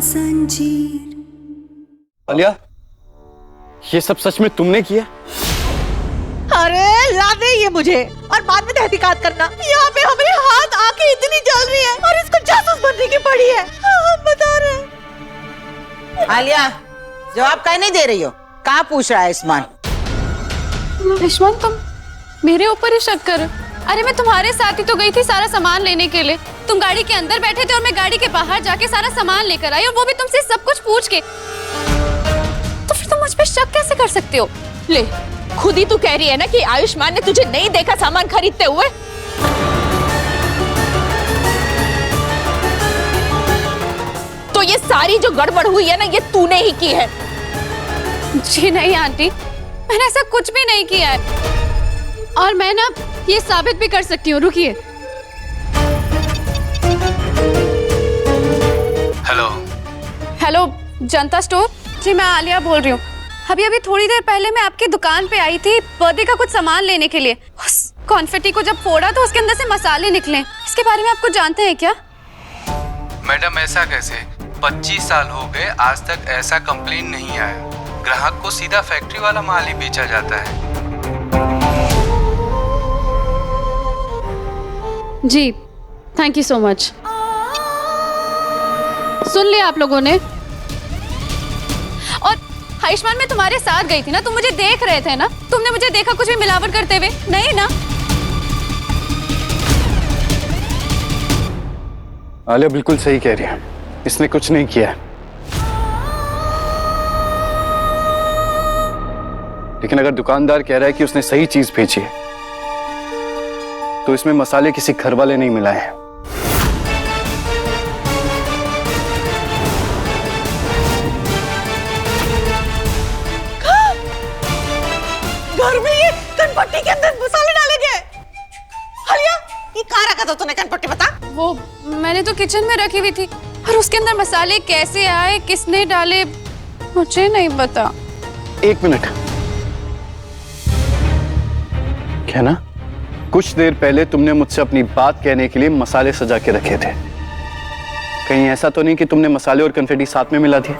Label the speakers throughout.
Speaker 1: जंजीर।
Speaker 2: आलिया, ये सब सच में तुमने किया?
Speaker 3: अरे लाने ये मुझे और बाद में तहकीकात करना। यहाँ पे हमारे हाथ आंखें इतनी जल रही है और इसको जासूस बनने की पड़ी है। हम बता रहे।
Speaker 4: आलिया, जवाब काहे नहीं दे रही हो? कहाँ पूछ रहा है इस्मान?
Speaker 5: इस्मान, तुम मेरे ऊपर ही शक कर? अरे मैं तुम्हारे साथ ही तो गई थी सारा सामान लेने के लिए। तुम गाड़ी के अंदर बैठे थे और मैं गाड़ी के बाहर जाके सारा सामान लेकर आई, और वो भी तुमसे सब कुछ पूछ के। तो फिर तुम मुझ पे शक कैसे कर सकते हो?
Speaker 6: ले, खुद ही तू कह रही है ना कि आयुष्मान ने तुझे नहीं देखा सामान खरीदते हुए। तो ये सारी जो गड़बड़ हुई है ना, ये तूने ही की है।
Speaker 5: जी नहीं आंटी, मैंने ऐसा कुछ भी नहीं किया है, और मैं ना ये साबित भी कर सकती हूँ। रुकिए।
Speaker 7: हेलो
Speaker 5: हेलो, जनता स्टोर। जी मैं आलिया बोल रही हूँ। अभी थोड़ी देर पहले मैं आपकी दुकान पे आई थी बर्थडे का कुछ सामान लेने के लिए। उस कॉन्फेटी को जब फोड़ा तो उसके अंदर से मसाले निकले। इसके बारे में आप कुछ जानते हैं क्या?
Speaker 7: मैडम, ऐसा कैसे? 25 साल हो गए, आज तक ऐसा कंप्लेन नहीं आया। ग्राहक को सीधा फैक्ट्री वाला माल ही बेचा जाता है।
Speaker 5: जी थैंक यू सो मच। सुन लिया आप लोगों ने? और आयुष्मान, मैं तुम्हारे साथ गई थी ना, तुम मुझे देख रहे थे ना? तुमने मुझे देखा कुछ भी मिलावट करते हुए? नहीं ना?
Speaker 2: आलिया बिल्कुल सही कह रही है, इसने कुछ नहीं किया। लेकिन अगर दुकानदार कह रहा है कि उसने सही चीज भेजी है, तो इसमें मसाले किसी घर वाले नहीं मिलाए हैं।
Speaker 3: घर में ये कनपट्टी के अंदर मसाले डाले गए। आलिया, ये कहाँ रखा था तूने कनपट्टी? बता।
Speaker 5: वो मैंने तो किचन में रखी हुई थी, और उसके अंदर मसाले कैसे आए, किसने डाले, मुझे नहीं पता।
Speaker 2: एक मिनट, क्या ना? कुछ देर पहले तुमने मुझसे अपनी बात कहने के लिए मसाले सजा के रखे थे। कहीं ऐसा तो नहीं कि तुमने मसाले और कन्फेटी साथ में मिला दिए?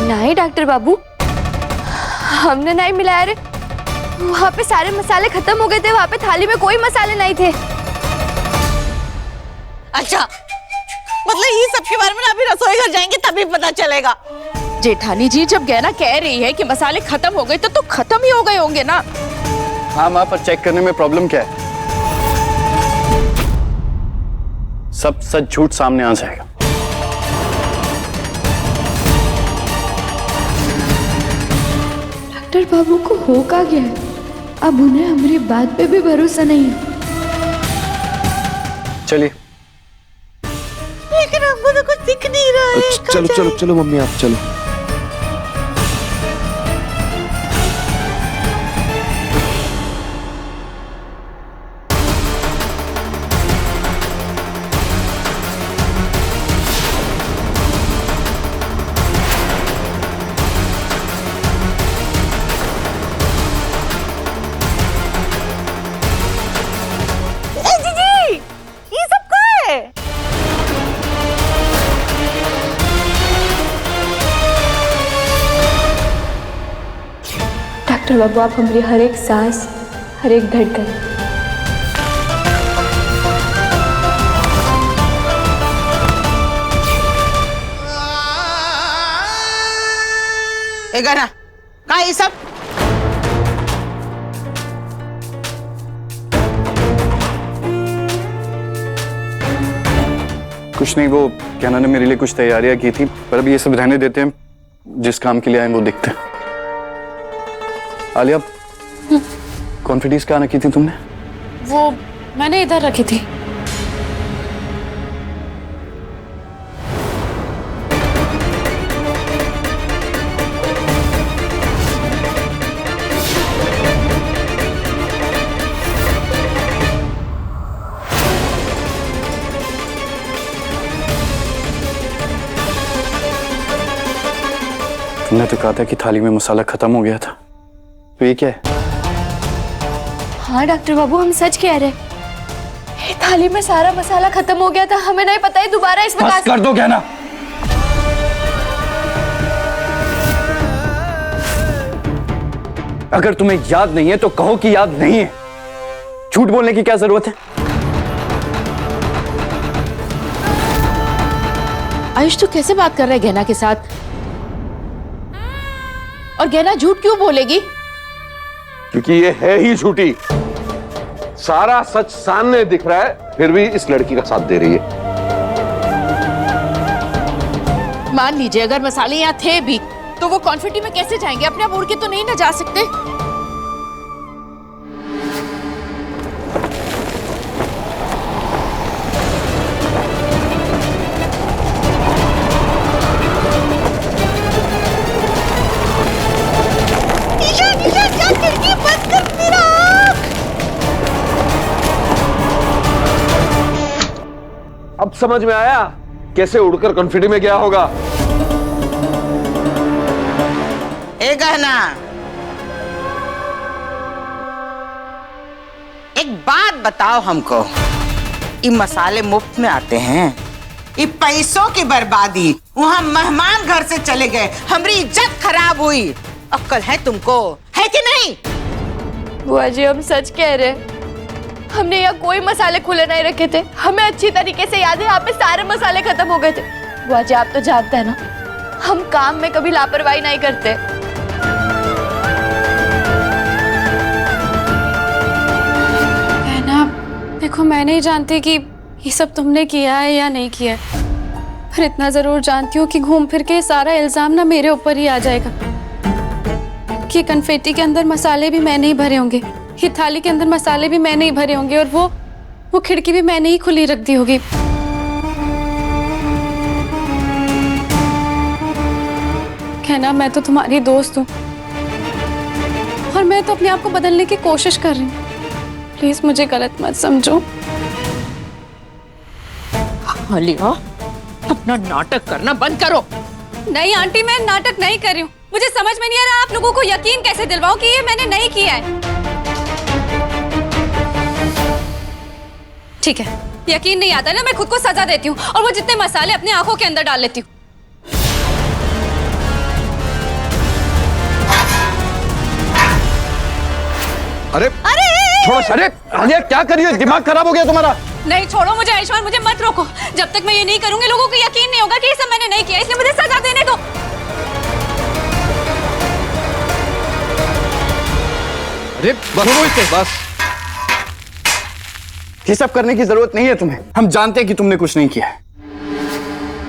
Speaker 8: नहीं डॉक्टर बाबू, हमने नहीं मिलाया रे। वहाँ पे सारे मसाले खत्म हो गए थे, वहाँ पे थाली में कोई मसाले नहीं थे।
Speaker 3: अच्छा, मतलब ये सब के बारे में अभी रसोई घर जाएंगे तभी पता चलेगा।
Speaker 6: जेठानी जी, जब गैना कह रही है कि मसाले खत्म हो गए तो खत्म ही हो गए होंगे ना?
Speaker 2: हाँ माँ, पर चेक करने में प्रॉब्लम क्या है? सब सच झूठ सामने आ जाएगा।
Speaker 8: डॉक्टर बाबू को हो क्या गया है? अब उन्हें हमारी बात पे भी भरोसा नहीं है।
Speaker 2: चलिए।
Speaker 3: लेकिन हमको तो कुछ दिख नहीं रहा है।
Speaker 9: चलो चलो चलो मम्मी, आप चलो।
Speaker 8: डॉक्टर बाबू, आप हमारी हर एक सांस, हर एक धड़कन,
Speaker 4: गाना कहाँ ये सब?
Speaker 2: कुछ नहीं, वो कहना ने मेरे लिए कुछ तैयारियां की थी, पर अभी ये सब रहने देते हैं। जिस काम के लिए आए वो दिखते हैं। आलिया, कॉन्फिडेंस कहाँ रखी थी तुमने?
Speaker 5: वो मैंने इधर रखी थी।
Speaker 2: तुमने तो कहा था कि थाली में मसाला खत्म हो गया था, तो ये क्या है?
Speaker 8: हाँ डॉक्टर बाबू, हम सच कह रहे हैं। ये थाली में सारा मसाला खत्म हो गया था, हमें नहीं पता है दोबारा इसमें
Speaker 2: बस कर दो कहना। अगर तुम्हें याद नहीं है तो कहो कि याद नहीं है। झूठ बोलने की क्या जरूरत है?
Speaker 6: आयुष तू कैसे बात कर रहा है गहना के साथ? और गहना झूठ क्यों बोलेगी?
Speaker 1: क्योंकि ये है ही झूठी। सारा सच सामने दिख रहा है, फिर भी इस लड़की का साथ दे रही है।
Speaker 6: मान लीजिए अगर मसाले यहाँ थे भी तो वो कॉन्फिटी में कैसे जाएंगे? अपने आप उड़ के तो नहीं ना जा सकते।
Speaker 1: अब समझ में आया कैसे उड़कर कॉन्फिडेंट में गया होगा।
Speaker 4: ए गहना, एक बात बताओ हमको, ये मसाले मुफ्त में आते हैं? ये पैसों की बर्बादी, वहाँ मेहमान घर से चले गए, हमारी इज्जत खराब हुई। अक्ल है तुमको, है कि नहीं?
Speaker 8: बुआ जी हम सच कह रहे हैं, हमने यहाँ कोई मसाले खुले नहीं रखे थे। हमें अच्छी तरीके से याद है यहाँ पे सारे मसाले खत्म हो गए थे। बुआ जी आप तो जानते हैं ना, हम काम में कभी लापरवाही नहीं करते।
Speaker 5: ना देखो, मैं नहीं जानती कि ये सब तुमने किया है या नहीं किया है, पर इतना जरूर जानती हूँ कि घूम फिर के सारा इल्जाम ना मेरे ऊपर ही आ जाएगा कि कन्फेटी के अंदर मसाले भी मैंने ही भरे होंगे, ये थाली के अंदर मसाले भी मैंने ही भरे होंगे, और वो खिड़की भी मैंने ही खुली रख दी होगी। कहना मैं तो तुम्हारी दोस्त हूँ और मैं तो अपने आप को बदलने की कोशिश कर रही हूँ। प्लीज मुझे गलत मत समझो।
Speaker 6: आलिया, अपना नाटक करना बंद करो।
Speaker 5: नहीं आंटी, मैं नाटक नहीं कर रही हूँ। मुझे समझ में नहीं आ रहा आप लोगों को यकीन कैसे दिलवाऊं कि ये मैंने नहीं किया है। ठीक है, यकीन नहीं आता ना, मैं खुद को सजा देती हूँ और वो जितने मसाले अपने आंखों के अंदर डाल लेती हूँ।
Speaker 2: अरे थोड़ा अरे आलिया क्या करिए, दिमाग खराब हो गया तुम्हारा।
Speaker 5: नहीं छोड़ो मुझे आयुष्मान, मुझे मत रोको। जब तक मैं ये नहीं करूंगी लोगों को यकीन नहीं होगा कि ये सब मैंने नहीं किया, इसलिए मुझे सजा देने दो।
Speaker 2: अरे बस ये सब करने की जरूरत नहीं है तुम्हें। हम जानते हैं कि तुमने कुछ नहीं किया है,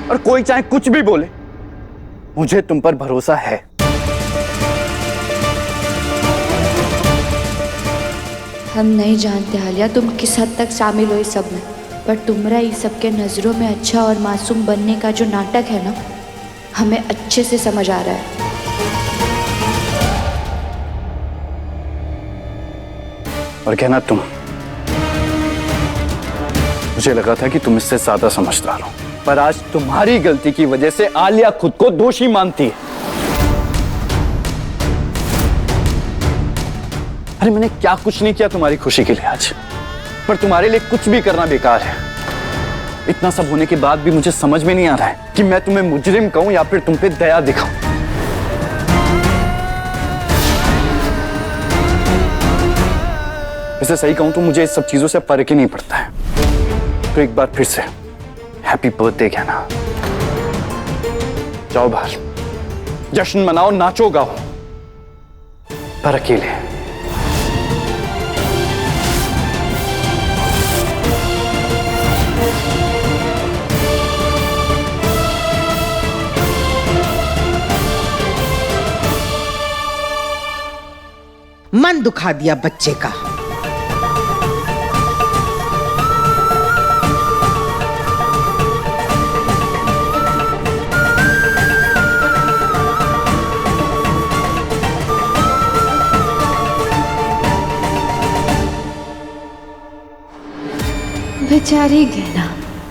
Speaker 2: और कोई चाहे कुछ भी बोले, मुझे तुम पर भरोसा है।
Speaker 8: हम नहीं जानते आलिया तुम किस हद तक शामिल हो इस सब में, पर तुम्हारा इस सब के नजरों में अच्छा और मासूम बनने का जो नाटक है ना, हमें अच्छे से समझ आ रहा है।
Speaker 2: और कहना तुम, मुझे लगा था कि तुम इससे ज्यादा समझदार हो, पर आज तुम्हारी गलती की वजह से आलिया खुद को दोषी मानती है। अरे मैंने क्या कुछ नहीं किया तुम्हारी खुशी के लिए आज, पर तुम्हारे लिए कुछ भी करना बेकार है। इतना सब होने के बाद भी मुझे समझ में नहीं आ रहा है कि मैं तुम्हें मुजरिम कहूं या फिर तुम पे दया दिखाऊं। वैसे सही कहूं तो मुझे इस सब चीजों से फर्क ही नहीं पड़ता है। तो एक बार फिर से हैप्पी बर्थडे कहना। जाओ बाहर, जश्न मनाओ, नाचो गाओ, पर अकेले।
Speaker 4: मन दुखा दिया बच्चे का।
Speaker 5: बेचारी गहना,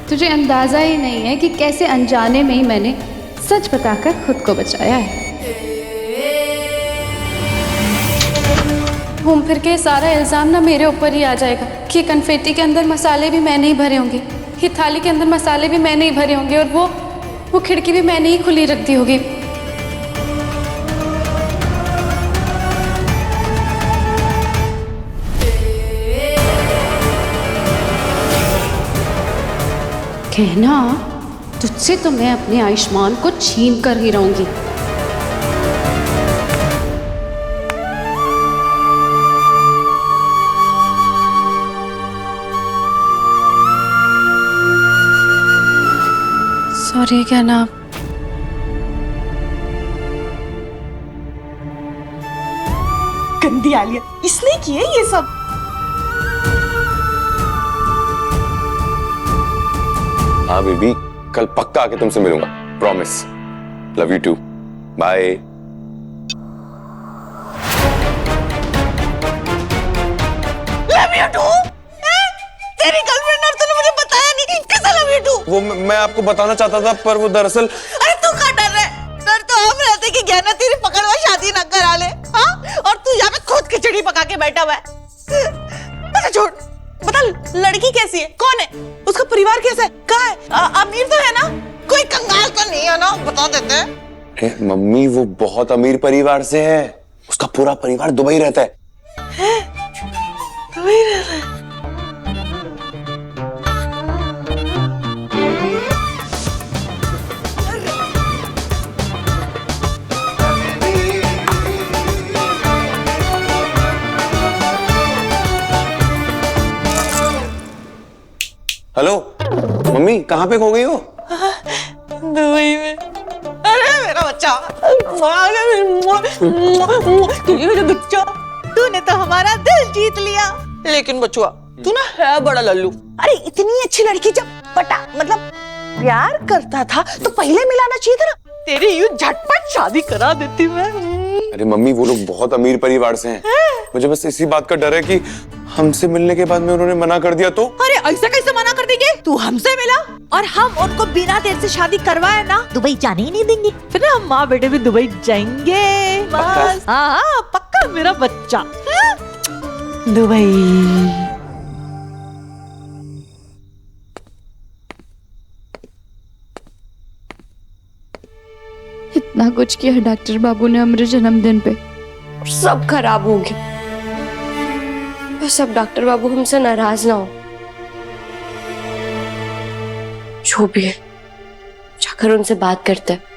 Speaker 5: तुझे अंदाजा ही नहीं है कि कैसे अनजाने में ही मैंने सच बताकर खुद को बचाया है। घूम फिर के सारा इल्ज़ाम ना मेरे ऊपर ही आ जाएगा कि कन्फेटी के अंदर मसाले भी मैंने ही भरे होंगे, ये थाली के अंदर मसाले भी मैंने ही भरे होंगे और वो खिड़की भी मैंने ही खुली रख दी होगी। कहना तुझसे तो मैं अपने आयुष्मान को छीन कर ही रहूंगी। सॉरी कहना,
Speaker 3: गंदी आलिया, इसने किए ये सब।
Speaker 9: हाँ बेबी, कल पक्का आके तुमसे मिलूंगा, promise. Love you too, bye.
Speaker 3: Love you too? तेरी गर्लफ्रेंड और तूने मुझे बताया नहीं, कैसे लव यू टू?
Speaker 9: वो मैं आपको बताना चाहता था, पर वो दरअसल।
Speaker 3: अरे तू क्या डर रहा है? डर तो हम रहते कि गहना तेरी पकड़ में शादी न करा ले, हाँ? और तू यहाँ पे खुद खिचड़ी पका के बैठा हुआ है। अच्छा छोड़, बता लड़की कैसी है, कौन है, उसका परिवार कैसा है, कहाँ है, अमीर तो है ना, कोई कंगाल तो नहीं है ना, बता देते हैं।
Speaker 9: मम्मी वो बहुत अमीर परिवार से है, उसका पूरा परिवार दुबई रहता है।
Speaker 3: दुबई रहता है?
Speaker 9: हेलो मम्मी, कहाँ पे खो गई हो?
Speaker 3: दुबई में। अरे मेरा बच्चा, बच्चा, तूने तो हमारा दिल जीत लिया। लेकिन बचुआ, तू ना है बड़ा लल्लू। अरे इतनी अच्छी लड़की जब मतलब प्यार करता था तो पहले मिलाना चाहिए था ना, तेरी यूं झटपट शादी करा देती मैं।
Speaker 9: अरे मम्मी वो लोग बहुत अमीर परिवार से हैं। मुझे बस इसी बात का डर है कि हमसे मिलने के बाद में उन्होंने मना कर दिया तो।
Speaker 3: अरे ऐसा कैसे मना कर देंगे? तू हमसे मिला और हम उनको बिना देर से शादी करवाए ना दुबई जाने ही नहीं देंगे। फिर हम माँ बेटे भी दुबई जाएंगे। बस हाँ पक्का मेरा बच्चा। दुबई।
Speaker 8: इतना कुछ किया डॉक्टर बाबू ने हमारे जन्मदिन पे, और सब खराब हो गया। बस अब डॉक्टर बाबू हमसे नाराज ना हो। जो भी है जाकर उनसे बात करते हैं।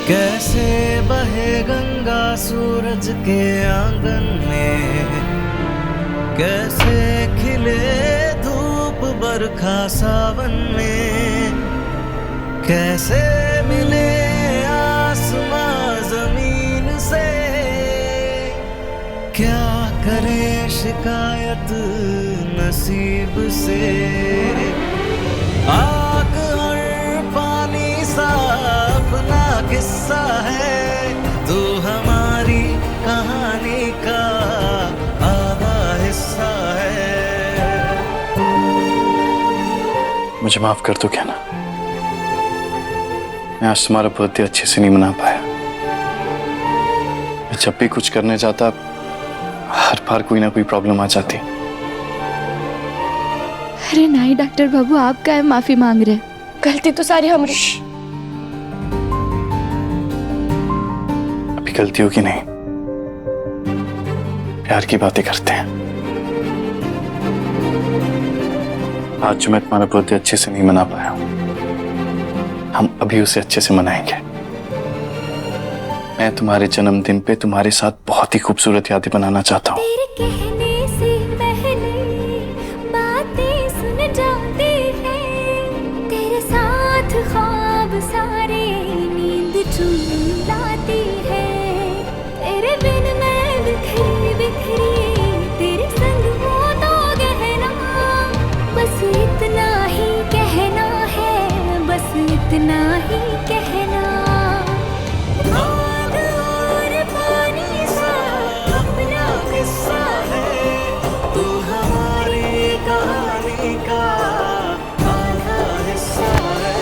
Speaker 10: कैसे बहे गंगा सूरज के आंगन में, कैसे खिले धूप बरखा सावन में, कैसे मिले आसमां जमीन से, क्या करे शिकायत नसीब से। आग हर पानी सा अपना किस्सा है, तू हमारी कहानी का आधा हिस्सा है।
Speaker 2: मुझे माफ कर दो क्या ना, मैं आज तुम्हारा बर्थडे अच्छे से नहीं मना पाया। मैं जब भी कुछ करने जाता हर बार कोई ना कोई प्रॉब्लम आ जाती।
Speaker 8: अरे नहीं डॉक्टर बाबू, आप क्या माफी मांग रहे? गलती तो सारी हमारी।
Speaker 2: अभी गलती होगी नहीं, प्यार की बातें करते हैं। आज जो मैं तुम्हारा बर्थडे अच्छे से नहीं मना पाया, हम अभी उसे अच्छे से मनाएंगे। मैं तुम्हारे जन्मदिन पे तुम्हारे साथ बहुत ही खूबसूरत यादें बनाना चाहता हूँ।
Speaker 11: तेरे कहने से पहले बातें सुन जाते हैं, तेरे साथ ख्वाब सारे नींद चुन लाती है। तेरे बिन मैं बिखरी बिखरी, तेरे संग हो तो गहना, बस इतना ही कहना है, बस इतना ही कहना। आग और पानी सा अपना किस्सा है, तू हमारी कहानी का आधा हिस्सा है।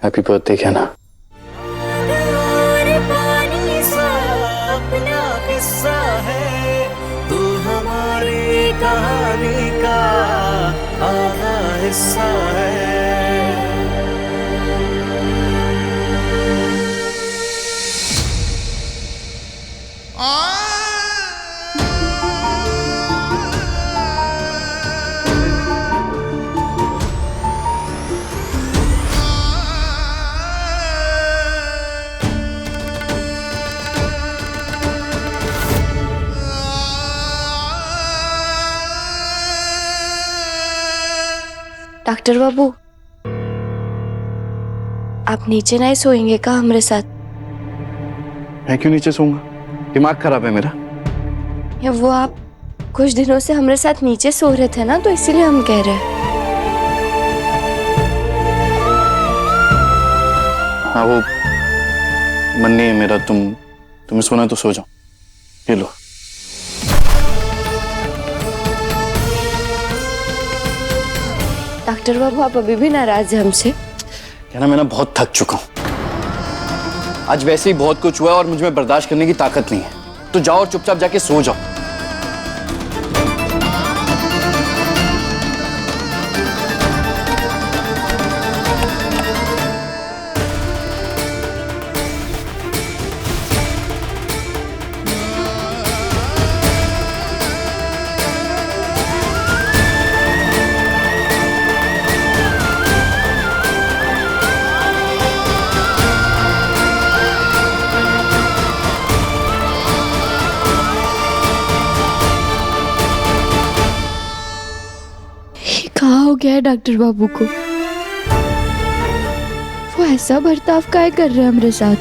Speaker 2: हैप्पी बर्थडे कहना।
Speaker 11: और पानी सा अपना किस्सा है, तू हमारी कहानी का आधा हिस्सा है।
Speaker 8: डॉक्टर बाबू, आप नीचे नहीं सोएंगे क्या हमारे साथ?
Speaker 2: मैं क्यों नीचे सोऊंगा? दिमाग खराब है मेरा।
Speaker 8: या वो आप कुछ दिनों से हमारे साथ नीचे सो रहे थे ना, तो इसीलिए हम कह रहे हैं।
Speaker 2: हाँ, वो मन नहीं है मेरा। तुम्हें सोना तो सो जाओ। ये लो।
Speaker 8: डॉक्टर बाबू, आप अभी भी नाराज हैं हमसे?
Speaker 2: कहना मैं ना बहुत थक चुका हूं। आज वैसे ही बहुत कुछ हुआ है और मुझ में बर्दाश्त करने की ताकत नहीं है। तो जाओ और चुपचाप जाके सो जाओ।
Speaker 8: कहाँ हो गया है डॉक्टर बाबू को? वो ऐसा बर्ताव काहे कर रहे हैं हमारे साथ?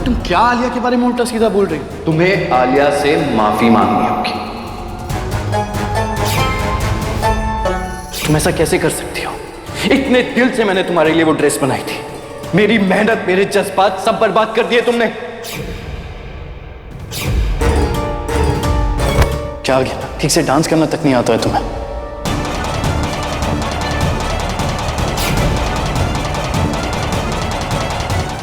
Speaker 2: तुम क्या आलिया के बारे में उल्टा सीधा बोल रही हो? तुम्हें आलिया से माफी मांगनी होगी। तुम ऐसा कैसे कर सकती हो? इतने दिल से मैंने तुम्हारे लिए वो ड्रेस बनाई थी। मेरी मेहनत, मेरे जज्बात सब बर्बाद कर दिए तुमने। क्या गया? ठीक से डांस करना तक नहीं आता है तुम्हें?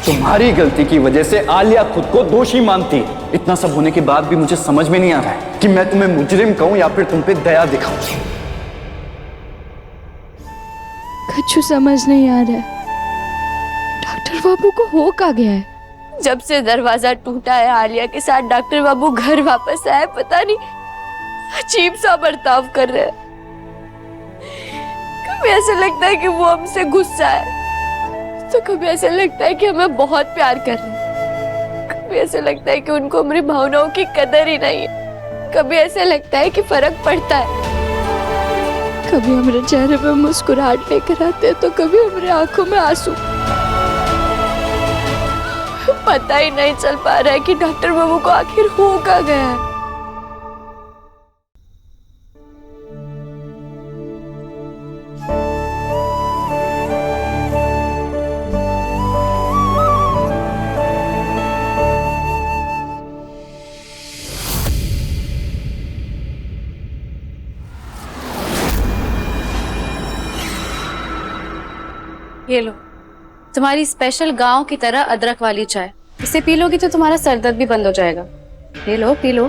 Speaker 2: तुम्हारी गलती की वजह से आलिया खुद को दोषी मानती। इतना सब होने के बाद भी मुझे समझ में नहीं आ रहा है कि मैं तुम्हें मुजरिम कहूं या फिर तुम पे दया दिखाऊं।
Speaker 8: कुछ समझ नहीं आ रहा है। डॉक्टर बाबू को हो क्या गया है? जब से दरवाजा टूटा है आलिया के साथ डॉक्टर बाबू घर वापस आए, पता नहीं अजीब सा बर्ताव कर रहे हैं। कभी ऐसा लगता है कि वो हमसे गुस्सा है, तो कभी ऐसा लगता है कि हमें बहुत प्यार कर रहे हैं, कभी ऐसा लगता है कि उनको हमारी भावनाओं की कदर ही नहीं है, कभी ऐसा लगता है कि फर्क पड़ता है। कभी हमारे चेहरे पे मुस्कुराहट लेकर आते हैं तो कभी हमारे आंखों में आंसू। पता ही नहीं चल पा रहा है कि डॉक्टर बाबू को आखिर हो क्या गया है।
Speaker 5: ये लो, तुम्हारी स्पेशल गांव की तरह अदरक वाली चाय। इसे पी लोगी तो तुम्हारा सर दर्द भी बंद हो जाएगा। ये लो, पी लो।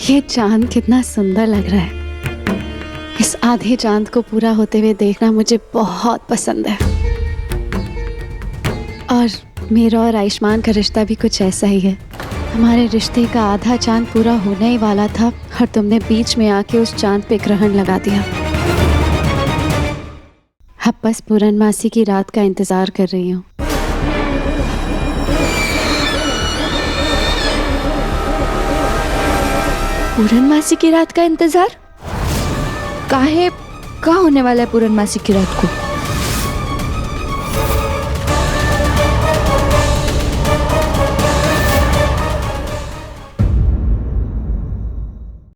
Speaker 12: ये चांद कितना सुंदर लग रहा है। इस आधे चांद को पूरा होते हुए देखना मुझे बहुत पसंद है। और मेरा और आयुष्मान का रिश्ता भी कुछ ऐसा ही है। हमारे रिश्ते का आधा चांद पूरा होने ही वाला था और तुमने बीच में आके उस चांद पे ग्रहण लगा दिया। अब बस पूर्णमासी की रात का इंतजार कर रही हूँ।
Speaker 8: पूर्णमासी की रात का इंतजार? काहे का होने वाला है पूर्णमासी की रात को?